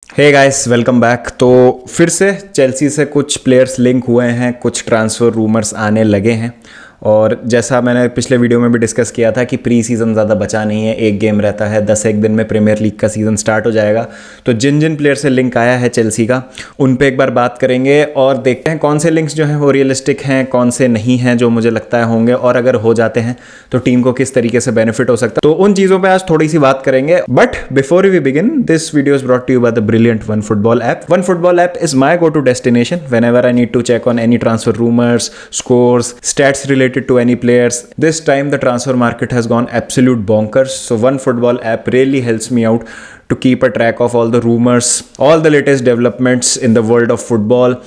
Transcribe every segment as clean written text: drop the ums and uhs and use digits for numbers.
Hey guys, welcome back. तो फिर से चेल्सी से कुछ प्लेयर्स लिंक हुए हैं, कुछ ट्रांसफ़र रूमर्स आने लगे हैं। और जैसा मैंने पिछले वीडियो में भी डिस्कस किया था कि प्री सीज़न ज़्यादा बचा नहीं है, एक गेम रहता है, 10 एक दिन में प्रीमियर लीग का सीज़न स्टार्ट हो जाएगा। तो जिन जिन प्लेयर से लिंक आया है चेल्सी का, उन पे एक बार बात करेंगे और देखते हैं कौन से लिंक्स जो हैं वो रियलिस्टिक हैं, कौन से नहीं हैं जो मुझे लगता है होंगे, और अगर हो जाते हैं तो टीम को किस तरीके से बेनिफिट हो सकता है। तो उन चीज़ों पर आज थोड़ी सी बात करेंगे। But before we begin, this video is brought to you by the brilliant one football app. One football app is my go-to destination whenever I need to check on any transfer rumors, scores, stats related to any players. This time the transfer market has gone absolute bonkers. So One Football app really helps me out to keep a track of all the rumors, all the latest developments in the world of football.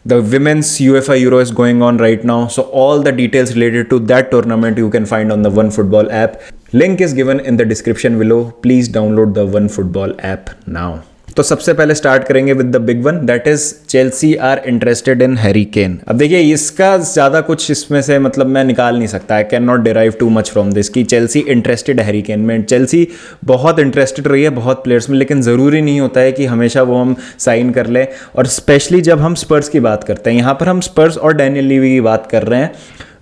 The women's UEFA Euro is going on right now, so all the details related to that tournament you can find on the One Football app. Link is given in the description below. Please download the One Football app now. तो सबसे पहले start करेंगे with the big one, that is Chelsea are interested in Harry Kane. अब देखिए, इसका ज़्यादा कुछ इसमें से मतलब मैं निकाल नहीं सकता। I can not derive too much from this कि चेल्सी इंटरेस्टेड हैरी केन में। चेल्सी बहुत इंटरेस्टेड रही है बहुत प्लेयर्स में, लेकिन ज़रूरी नहीं होता है कि हमेशा वो हम साइन कर लें। और स्पेशली जब हम स्पर्स की बात करते हैं, यहाँ पर हम स्पर्स और डैनियल लीवी की बात कर रहे हैं।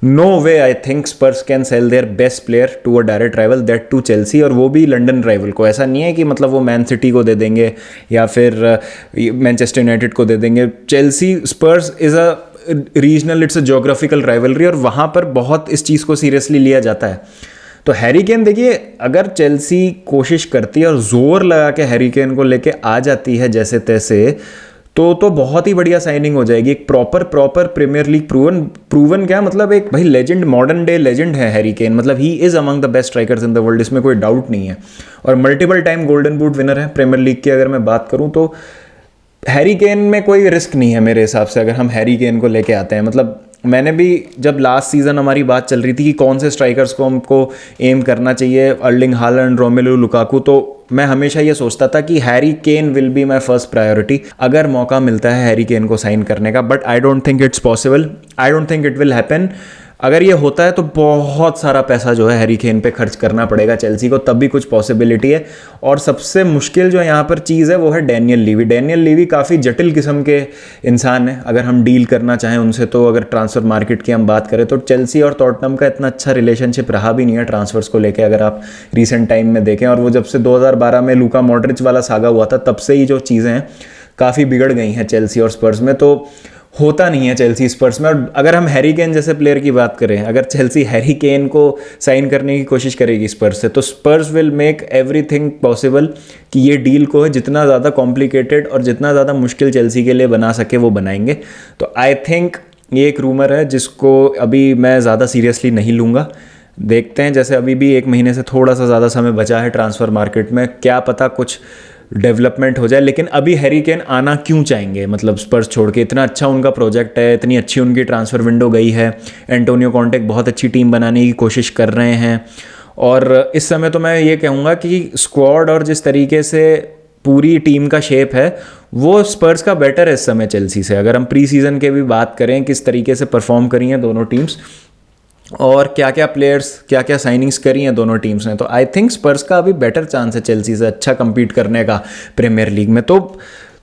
No way I think Spurs can sell their best player to a direct rival, that to Chelsea, और वो भी लंदन राइवल को। ऐसा नहीं है कि मतलब वो मैन सिटी को दे देंगे या फिर मैनचेस्टर यूनाइटेड को दे देंगे। Chelsea Spurs is a regional, it's a geographical rivalry, और वहाँ पर बहुत इस चीज़ को सीरियसली लिया जाता है। तो हैरी केन देखिए, अगर चेल्सी कोशिश करती है और जोर लगा के हैरी केन को लेके आ जाती है जैसे तैसे, तो बहुत ही बढ़िया साइनिंग हो जाएगी। एक प्रॉपर प्रीमियर लीग प्रूवन क्या मतलब, एक भाई लेजेंड, मॉडर्न डे लेजेंड है हैरी केन। मतलब he is among the best strikers in the world, इसमें कोई डाउट नहीं है। और multiple time golden boot winner है प्रीमियर लीग की। अगर मैं बात करूं तो हैरी केन में कोई रिस्क नहीं है मेरे हिसाब से, अगर हम हैरी केन को लेके आते हैं। मतलब मैंने भी जब लास्ट सीज़न हमारी बात चल रही थी कि कौन से स्ट्राइकर्स को हमको एम करना चाहिए, अर्लिंग हालैंड, रोमेलू लुकाकू, तो मैं हमेशा ये सोचता था कि Harry Kane will be my first priority अगर मौका मिलता है हैरी केन को साइन करने का। But I don't think it's possible, I don't think it will happen. अगर ये होता है तो बहुत सारा पैसा जो है हैरी केन पे खर्च करना पड़ेगा चेल्सी को, तब भी कुछ पॉसिबिलिटी है। और सबसे मुश्किल जो यहाँ पर चीज़ है वो है डैनियल लीवी। डैनियल लीवी काफ़ी जटिल किस्म के इंसान है अगर हम डील करना चाहें उनसे। तो अगर ट्रांसफ़र मार्केट की हम बात करें तो चेल्सी और टॉटनहम का इतना अच्छा रिलेशनशिप रहा भी नहीं है ट्रांसफर्स को लेकर, अगर आप रिसेंट टाइम में देखें। और वो जब से 2012 में लूका मॉड्रिच वाला सागा हुआ था, तब से ही जो चीज़ें हैं काफ़ी बिगड़ गई हैं चेल्सी और स्पर्स में। तो होता नहीं है चेल्सी स्पर्स में। और अगर हम हैरी केन जैसे प्लेयर की बात करें, अगर चेल्सी हैरी केन को साइन करने की कोशिश करेगी स्पर्स से, तो स्पर्स विल मेक एवरीथिंग पॉसिबल कि ये डील को है जितना ज़्यादा कॉम्प्लिकेटेड और जितना ज़्यादा मुश्किल चेल्सी के लिए बना सके वो बनाएंगे। तो आई थिंक ये एक रूमर है जिसको अभी मैं ज़्यादा सीरियसली नहीं लूँगा। देखते हैं, जैसे अभी भी एक महीने से थोड़ा सा ज़्यादा समय बचा है ट्रांसफ़र मार्केट में, क्या पता कुछ डेवलपमेंट हो जाए। लेकिन अभी हैरी केन आना क्यों चाहेंगे, मतलब स्पर्स छोड़ के? इतना अच्छा उनका प्रोजेक्ट है, इतनी अच्छी उनकी ट्रांसफ़र विंडो गई है, एंटोनियो कॉन्टे बहुत अच्छी टीम बनाने की कोशिश कर रहे हैं। और इस समय तो मैं ये कहूँगा कि स्क्वाड और जिस तरीके से पूरी टीम का शेप है वो स्पर्स का बेटर है इस समय चेल्सी से। अगर हम प्री सीज़न के भी बात करें किस तरीके से परफॉर्म करी हैं दोनों टीम्स, और क्या क्या प्लेयर्स, क्या क्या साइनिंग्स करी हैं दोनों टीम्स ने, तो आई थिंक स्पर्स का अभी बेटर चांस है चेल्सी से अच्छा compete करने का प्रीमियर लीग में। तो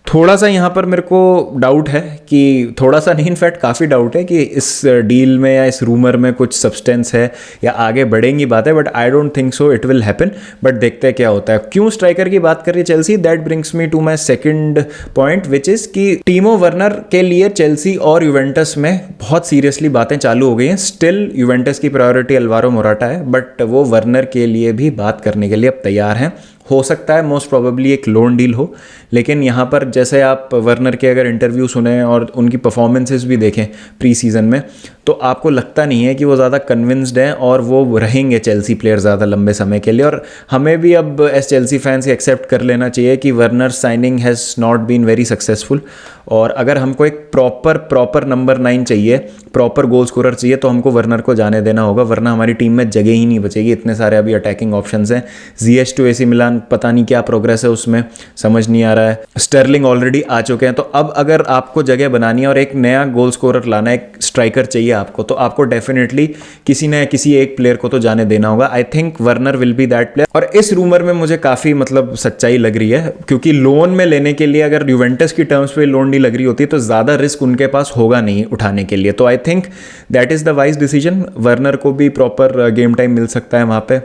थोड़ा सा यहाँ पर मेरे को डाउट है कि, थोड़ा सा नहीं इनफैक्ट काफ़ी डाउट है कि इस डील में या इस रूमर में कुछ सब्सटेंस है या आगे बढ़ेंगी बातें। But I don't think so it will happen. But देखते हैं क्या होता है। क्यों स्ट्राइकर की बात कर रही है Chelsea, that brings me to my second point, which is कि टीमो वर्नर के लिए चेल्सी और यूवेंटस में बहुत सीरियसली बातें चालू हो गई हैं। स्टिल यूवेंटस की प्रायोरिटी अल्वारो मोराटा है, बट वो वर्नर के लिए भी बात करने के लिए अब तैयार हैं। हो सकता है मोस्ट प्रोबेबली एक लोन डील हो, लेकिन यहाँ पर जैसे आप वर्नर के अगर इंटरव्यू सुने और उनकी परफॉर्मेंसेस भी देखें प्री सीज़न में, तो आपको लगता नहीं है कि वो ज़्यादा कन्विंस्ड हैं और वो रहेंगे चेल्सी प्लेयर ज़्यादा लंबे समय के लिए। और हमें भी अब एज चेल्सी फैंस एक्सेप्ट कर लेना चाहिए कि Werner signing has not been very successful. और अगर हमको एक प्रॉपर नंबर 9 चाहिए, प्रॉपर गोल स्कोरर चाहिए, तो हमको वर्नर को जाने देना होगा, वरना हमारी टीम में जगह ही नहीं बचेगी। इतने सारे अभी अटैकिंग ऑप्शंस हैं, ZH टू AC मिलान ऑबेमियांग पता नहीं क्या प्रोग्रेस है उसमें, समझ नहीं आ रहा है। स्टर्लिंग ऑलरेडी आ चुके हैं, तो अब अगर आपको जगह बनानी है और एक नया गोल स्कोरर लाना है, एक स्ट्राइकर चाहिए आपको, तो आपको डेफिनेटली किसी न किसी एक प्लेयर को तो जाने देना होगा। I think Werner will be that player. और इस रूमर में मुझे काफ़ी मतलब सच्चाई लग रही है, क्योंकि लोन में लेने के लिए अगर यूवेंटस की टर्म्स पे लोन नहीं लग रही होती तो ज़्यादा रिस्क उनके पास होगा नहीं उठाने के लिए। तो I think that is the wise decision. Werner को भी प्रॉपर गेम टाइम मिल सकता है वहाँ पे,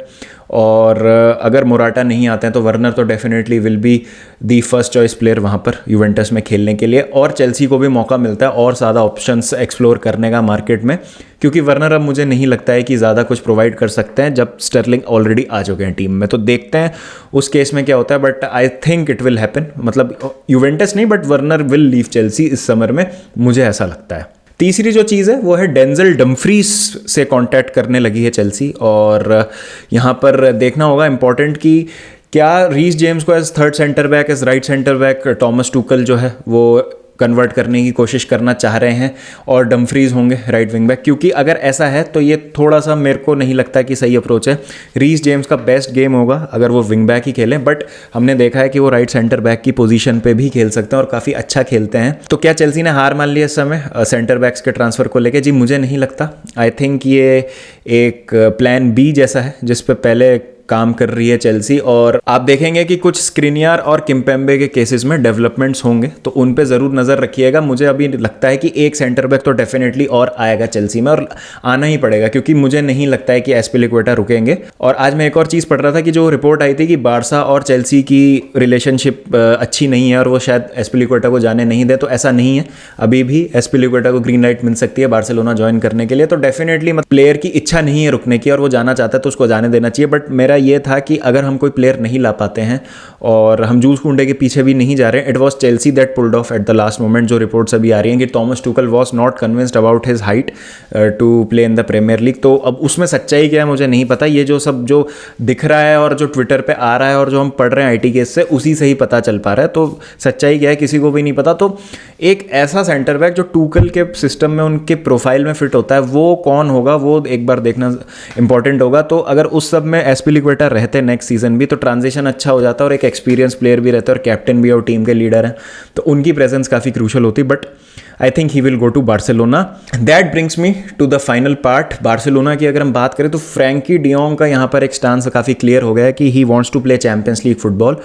और अगर मोराटा नहीं आते हैं तो वर्नर तो definitely will be the first choice player वहाँ पर यूवेंटस में खेलने के लिए। और चेल्सी को भी मौका मिलता है और ज़्यादा ऑप्शंस एक्सप्लोर करने का मार्केट में, क्योंकि वर्नर अब मुझे नहीं लगता है कि ज़्यादा कुछ प्रोवाइड कर सकते हैं जब स्टर्लिंग ऑलरेडी आ चुके हैं टीम में। तो देखते हैं उस केस में क्या होता है, but I think it will happen. मतलब यूवेंटस नहीं, but Werner will leave Chelsea इस समर में, मुझे ऐसा लगता है। तीसरी जो चीज़ है वो है डेंजल डम्फ्रीज से कांटेक्ट करने लगी है चेल्सी, और यहाँ पर देखना होगा इंपॉर्टेंट कि क्या रीस जेम्स को as third centre back, as right centre back Thomas Tuchel जो है वो कन्वर्ट करने की कोशिश करना चाह रहे हैं और डम्फ्रीज होंगे राइट विंग बैक, क्योंकि अगर ऐसा है तो ये थोड़ा सा मेरे को नहीं लगता कि सही अप्रोच है। रीस जेम्स का बेस्ट गेम होगा अगर वो विंग बैक ही खेलें, बट हमने देखा है कि वो राइट सेंटर बैक की पोजीशन पे भी खेल सकते हैं और काफ़ी अच्छा खेलते हैं। तो क्या चेल्सी ने हार मान लिया इस समय सेंटर बैक्स के ट्रांसफ़र को लेकर? जी मुझे नहीं लगता। आई थिंक ये एक प्लान बी जैसा है जिस पे पहले काम कर रही है चेल्सी, और आप देखेंगे कि कुछ स्क्रिनियार और किम्पेम्बे के केसेस में डेवलपमेंट्स होंगे, तो उन पे ज़रूर नज़र रखिएगा। मुझे अभी लगता है कि एक सेंटर बैक तो डेफिनेटली और आएगा चेल्सी में, और आना ही पड़ेगा, क्योंकि मुझे नहीं लगता है कि एस्पिलिक्वेटा रुकेंगे। और आज मैं एक और चीज़ पढ़ रहा था कि जो रिपोर्ट आई थी कि बारसा और चेल्सी की रिलेशनशिप अच्छी नहीं है और वो शायद एस्पिलिक्वेटा को जाने नहीं दे, तो ऐसा नहीं है। अभी भी एस्पिलिक्वेटा को ग्रीन लाइट मिल सकती है बार्सिलोना ज्वाइन करने के लिए। तो डेफिनेटली प्लेयर की इच्छा नहीं है रुकने की और वो जाना चाहता है तो उसको जाने देना चाहिए। बट मेरा ये था कि अगर हम कोई प्लेयर नहीं ला पाते हैं और हम जूस कुंडे के पीछे भी नहीं जा रहे हैं, it was Chelsea that pulled off at the last moment. जो रिपोर्ट्स अभी आ रही हैं कि Thomas Tuchel was not convinced about his height to play in the Premier League. तो अब उसमें सच्चाई क्या है मुझे नहीं पता। ये जो सब जो दिख रहा है और जो ट्विटर पे आ रहा है और जो हम पढ़ रहे हैं IT केस से, उसी से ही पता चल पा रहा है। तो सच्चाई क्या है किसी को भी नहीं पता। तो एक ऐसा सेंटर बैक जो टूकल के सिस्टम में उनके प्रोफाइल में फिट होता है, वो कौन होगा वो एक बार देखना इंपॉर्टेंट होगा। तो अगर उस सब में एस्पिलिक्वेटा रहते नेक्स्ट सीजन भी तो ट्रांजिशन अच्छा हो जाता है, और एक एक्सपीरियंस प्लेयर भी रहता है और कैप्टन भी और टीम के लीडर हैं, तो उनकी प्रेजेंस काफ़ी क्रूशल होती। But I think he will go to Barcelona. That brings me to the final part. Barcelona की अगर हम बात करें तो फ्रैंकी डियोंग का यहाँ पर एक स्टांस काफ़ी क्लियर हो गया है कि he wants to play Champions League football,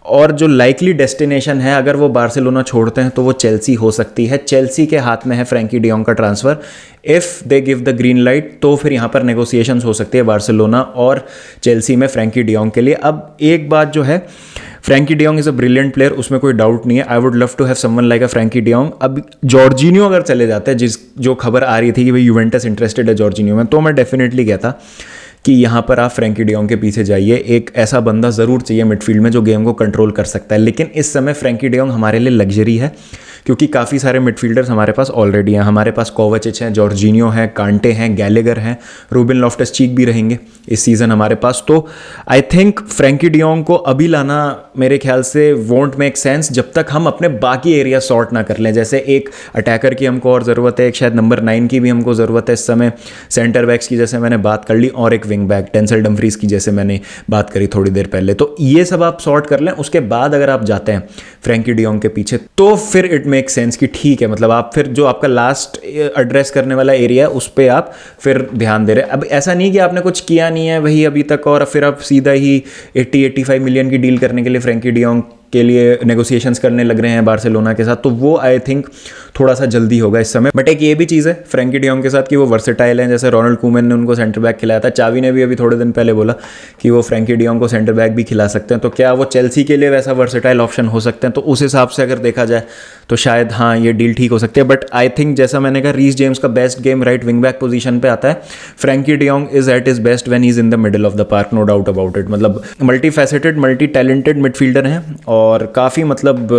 और जो लाइकली डेस्टिनेशन है अगर वो बार्सिलोना छोड़ते हैं तो वो चेल्सी हो सकती है। चेल्सी के हाथ में है फ्रैंकी डियोंग का transfer. If they give the green light तो फिर यहाँ पर नेगोशिएशंस हो सकती है बार्सिलोना और चेल्सी में फ्रैंकी डियोंग के लिए। अब एक बात जो है, Frenkie de Jong is a brilliant player, उसमें कोई डाउट नहीं है। I would love to have someone like a Frenkie de Jong. अब जॉर्जिनियो अगर चले जाते हैं, जो खबर आ रही थी कि भाई यूवेंटस इंटरेस्टेड है जॉर्जिनियो में, तो मैं डेफिनेटली कहता कि यहाँ पर आप फ्रैंकी डियोंग के पीछे जाइए। एक ऐसा बंदा ज़रूर चाहिए मिडफील्ड में जो गेम को कंट्रोल कर सकता है। लेकिन इस समय फ्रैंकी डियोंग हमारे लिए लग्जरी है, क्योंकि काफ़ी सारे मिडफील्डर्स हमारे पास ऑलरेडी हैं। हमारे पास कोवाचिच हैं, जॉर्जिनियो हैं, कांटे हैं, गैलेगर हैं, रूबेन लॉफ्टस चीक भी रहेंगे इस सीज़न हमारे पास। तो आई थिंक फ्रैंकी डियोंग को अभी लाना मेरे ख्याल से वोंट मेक सेंस जब तक हम अपने बाकी एरिया सॉर्ट ना कर लें। जैसे एक अटैकर की हमको और ज़रूरत है, एक शायद नंबर 9 की भी हमको ज़रूरत है इस समय, सेंटर बैक्स की जैसे मैंने बात कर ली, और एक विंग बैक डेंसल डम्फ्रीज की जैसे मैंने बात करी थोड़ी देर पहले। तो ये सब आप सॉर्ट कर लें, उसके बाद अगर आप जाते हैं फ्रैंकी डियोंग के पीछे तो फिर इट मेक सेंस कि ठीक है, मतलब आप फिर जो आपका लास्ट एड्रेस करने वाला एरिया है उस पर आप फिर ध्यान दे रहे हैं। अब ऐसा नहीं कि आपने कुछ किया नहीं है वही अभी तक और फिर आप सीधा ही 80-85 मिलियन की डील करने के लिए फ्रैंकी डियोंग के लिए नेगोशिएशंस करने लग रहे हैं बार्सिलोना के साथ, तो वो आई थिंक थोड़ा सा जल्दी होगा इस समय। बट एक ये भी चीज़ है फ्रैंकी डियोंग के साथ कि वो वर्सेटाइल हैं। जैसे रोनाल्ड कूमन ने उनको सेंटर बैक खिलाया था, चावी ने भी अभी थोड़े दिन पहले बोला कि वो फ्रैंकी डियोंग को सेंटर बैक भी खिला सकते हैं। तो क्या वो चेल्सी के लिए वैसा वर्सेटाइल ऑप्शन हो सकते हैं? तो उस हिसाब से अगर देखा जाए तो शायद हाँ ये डील ठीक हो सकती है। बट आई थिंक जैसा मैंने कहा, रीस जेम्स का best game right wing back position पे आता है। Frenkie de Jong is at his best when he is in the middle of the park, no doubt about it. मतलब multi faceted, multi talented midfielder हैं और काफ़ी मतलब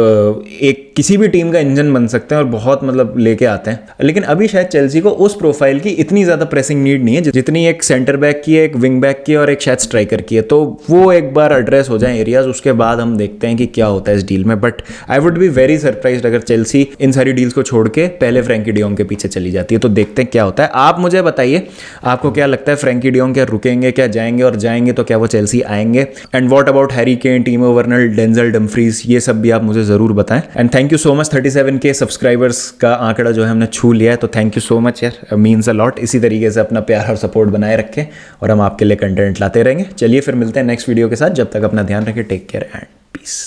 एक किसी भी टीम का इंजन बन सकते हैं और बहुत मतलब लेके आते हैं। लेकिन अभी शायद चेल्सी को उस प्रोफाइल की इतनी ज़्यादा प्रेसिंग नीड नहीं है जितनी एक सेंटर बैक की है, एक विंग बैक की है और एक शायद स्ट्राइकर की है। तो वो एक बार एड्रेस हो जाए एरियाज, उसके बाद हम देखते हैं कि क्या होता है इस डील में। But I would be very surprised अगर चेल्सी इन सारी डील्स को छोड़ के पहले फ्रैंकी डियोंग के पीछे चली जाती है। तो देखते हैं क्या होता है। आप मुझे बताइए आपको क्या लगता है, फ्रैंकी डियोंग क्या रुकेंगे, क्या जाएंगे, और जाएंगे तो क्या वो चेल्सी आएंगे? And what about Harry Kane, टीमो Werner, Denzel Dumfries, ये सब भी आप मुझे ज़रूर बताएं। And thank you so much, 37K subscribers का आंकड़ा जो है हमने छू लिया है, तो थैंक यू सो मच यार, मीन्स अ लॉट। इसी तरीके से अपना प्यार और सपोर्ट बनाए रखें और हम आपके लिए कंटेंट लाते रहेंगे। चलिए फिर मिलते हैं नेक्स्ट वीडियो के साथ, जब तक अपना ध्यान रखें, टेक केयर एंड पीस।